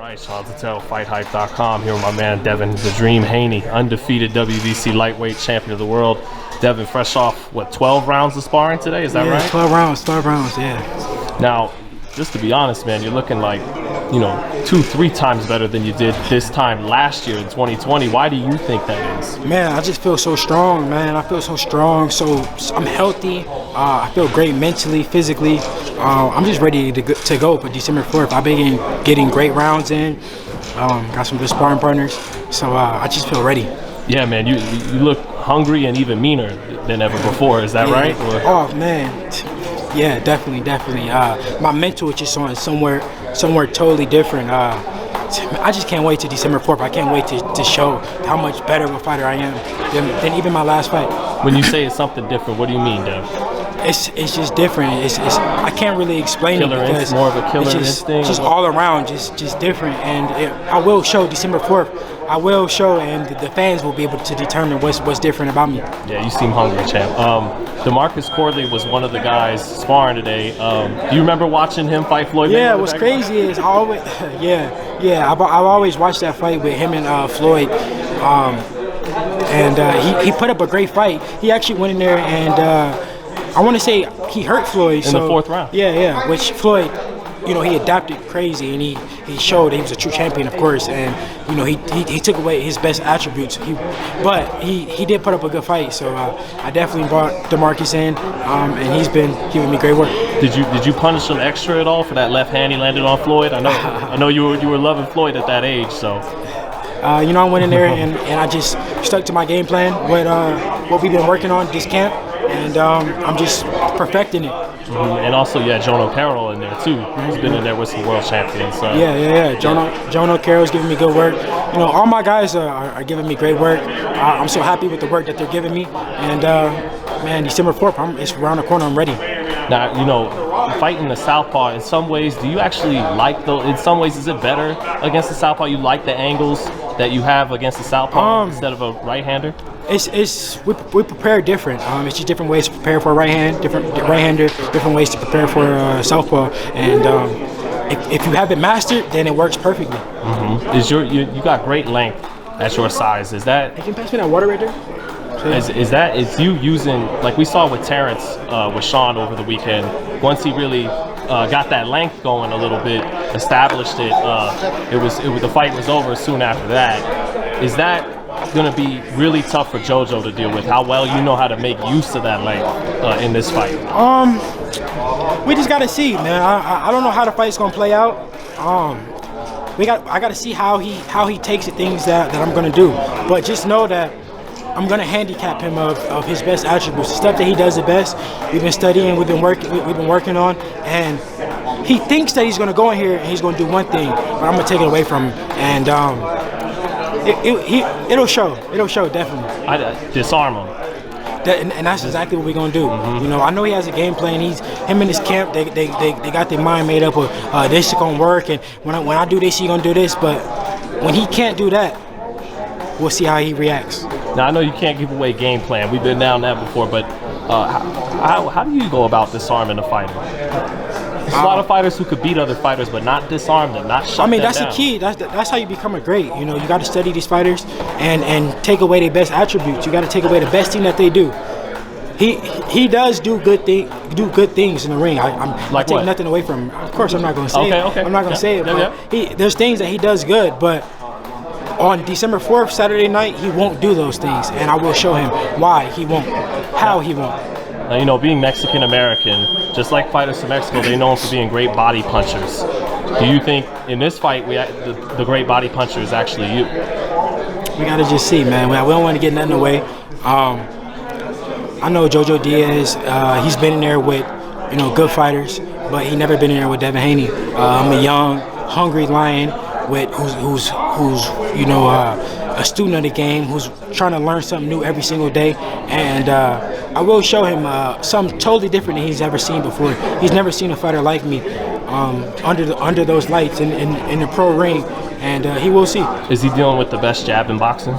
Right, shout out to FightHype.com. Here with my man Devin, the Dream Haney, undefeated WBC lightweight champion of the world. Devin, fresh off, what, 12 rounds of sparring today? Is that right? 12 rounds, yeah. Now, just to be honest, man, you're looking like, 2-3 times better than you did this time last year in 2020. Why do you think that is? Man, I just feel so strong, man. I feel so strong, so I'm healthy. I feel great mentally, physically. I'm just ready to go for December 4th. I've been getting great rounds in. Got some good sparring partners, so I just feel ready. Yeah, man, you look hungry and even meaner than ever before. Is that right? Or? Oh, man. Yeah, definitely. My mental is just on somewhere totally different. I just can't wait to December 4th. I can't wait to show how much better of a fighter I am than even my last fight. When you say it's something different, what do you mean, Dev? It's just different. I can't really explain it because more of a killer instinct. Just all around, just different. And I will show December 4th. I will show, and the fans will be able to determine what's different about me. Yeah, you seem hungry, champ. DeMarcus Corley was one of the guys sparring today. Do you remember watching him fight Floyd? Yeah, what's crazy is I always, I've always watched that fight with him and Floyd. He put up a great fight. He actually went in there and I want to say he hurt Floyd in the 4th round. Yeah, which Floyd, he adapted crazy, and he showed he was a true champion, of course, and he took away his best attributes. But he did put up a good fight, so I definitely brought DeMarcus in, and he's been giving me great work. Did you punish him extra at all for that left hand he landed on Floyd? I know you were loving Floyd at that age, so. I went in there and I just stuck to my game plan, what we've been working on this camp, and I'm just perfecting it. And also, Joan O'Carroll in there too. He's been in there with some world champions. So. Yeah. Joan O'Carroll's giving me good work. All my guys are giving me great work. I'm so happy with the work that they're giving me. And man, December 4th, it's around the corner. I'm ready. Now, fighting the southpaw, in some ways, do you actually like those? In some ways, is it better against the southpaw? You like the angles that you have against the southpaw instead of a right-hander? We prepare different. It's just different ways to prepare for a different right-hander, different ways to prepare for southpaw. And if you have it mastered, then it works perfectly. Mm-hmm. You got great length at your size. Is that? Can you pass me that water right there? Is you using, like we saw with Terrence with Sean over the weekend, once he really got that length going a little bit, established it, the fight was over soon after that. Is that going to be really tough for JoJo to deal with? How well you know how to make use of that length in this fight? We just got to see, man. I don't know how the fight's going to play out. I got to see how he takes the things that I'm going to do. But just know that I'm going to handicap him of his best attributes, the stuff that he does the best. We've been studying, we've been working on, and he thinks that he's going to go in here and he's going to do one thing, but I'm going to take it away from him, and it'll show. It'll show, definitely. Disarm him. And that's exactly what we're going to do. I know he has a game plan. Him and his camp, they got their mind made up of this is going to work, and when I do this, he's going to do this, but when he can't do that, we'll see how he reacts. Now, I know you can't give away game plan. We've been down that before, but how do you go about disarming a fighter? There's a lot of fighters who could beat other fighters, but not disarm them, not shut them down. That's the key. That's how you become a great. You got to study these fighters and take away their best attributes. You got to take away the best thing that they do. He does do good things in the ring. I take nothing away from him. Of course, I'm not going to say it. Okay. I'm not going to say it. But there's things that he does good, but on December 4th, Saturday night, he won't do those things, and I will show him why he won't, how he won't. Now, being Mexican-American, just like fighters from Mexico, they're known for being great body punchers. Do you think in this fight, the great body puncher is actually you? We got to just see, man. We don't want to get nothing away. I know JoJo Diaz, he's been in there with, good fighters, but he never been in there with Devin Haney. I'm a young, hungry lion who's a student of the game, who's trying to learn something new every single day, and I will show him something totally different than he's ever seen before. He's never seen a fighter like me under those lights in the pro ring, and he will see. Is he dealing with the best jab in boxing?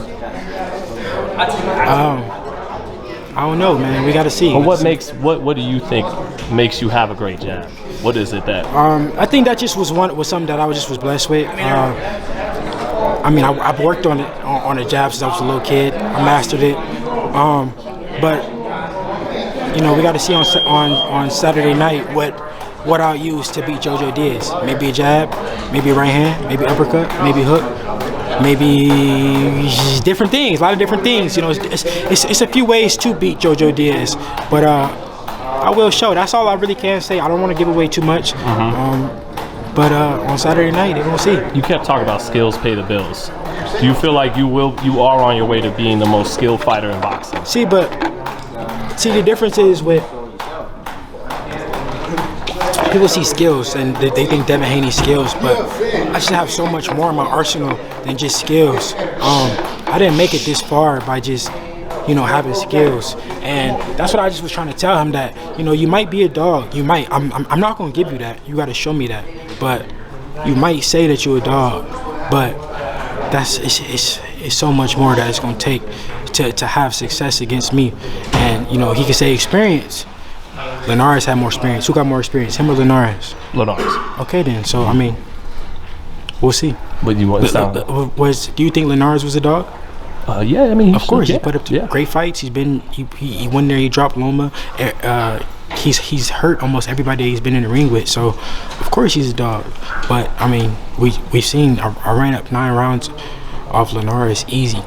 I don't know, man. We got to see. But what do you think makes you have a great jab? What is it that? I think that just was something that I was blessed with. I mean, I've worked on it on a jab since I was a little kid. I mastered it, but you know, we got to see on Saturday night what I'll use to beat JoJo Diaz. Maybe a jab, maybe a right hand, maybe uppercut, maybe hook, maybe different things. A lot of different things. You know, it's a few ways to beat JoJo Diaz, but I will show. That's all I really can say. I don't want to give away too much. But on Saturday night, they're gonna see. You kept talking about skills pay the bills. Do you feel like you are on your way to being the most skilled fighter in boxing? See, the difference is with people see skills and they think Devin Haney skills, but I should have so much more in my arsenal than just skills. I didn't make it this far by just, you know, having skills, and that's what I just was trying to tell him, that, you know, you might be a dog, you might. I'm not gonna give you that. You got to show me that. But you might say that you're a dog, but it's so much more that it's gonna take to have success against me. And you know, he can say experience. Linares had more experience. Who got more experience, him or Linares? Linares. Okay then. So I mean, we'll see. But you want to sound? Do you think Linares was a dog? Yeah, I mean, of course, he put up great fights. He won there. He dropped Loma. He's hurt almost everybody he's been in the ring with. So, of course, he's a dog. But I mean, we've seen. I ran up 9 rounds off Linares easy.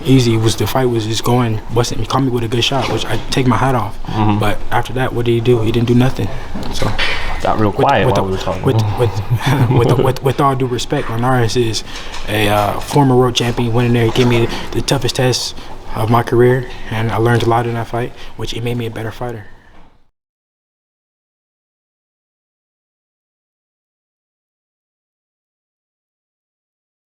The fight was just going. He caught me with a good shot, which I take my hat off. But after that, what did he do? He didn't do nothing. So got real quiet while we were talking. With all due respect, Linares is a former world champion. Went in there, he gave me the toughest test of my career, and I learned a lot in that fight, which it made me a better fighter.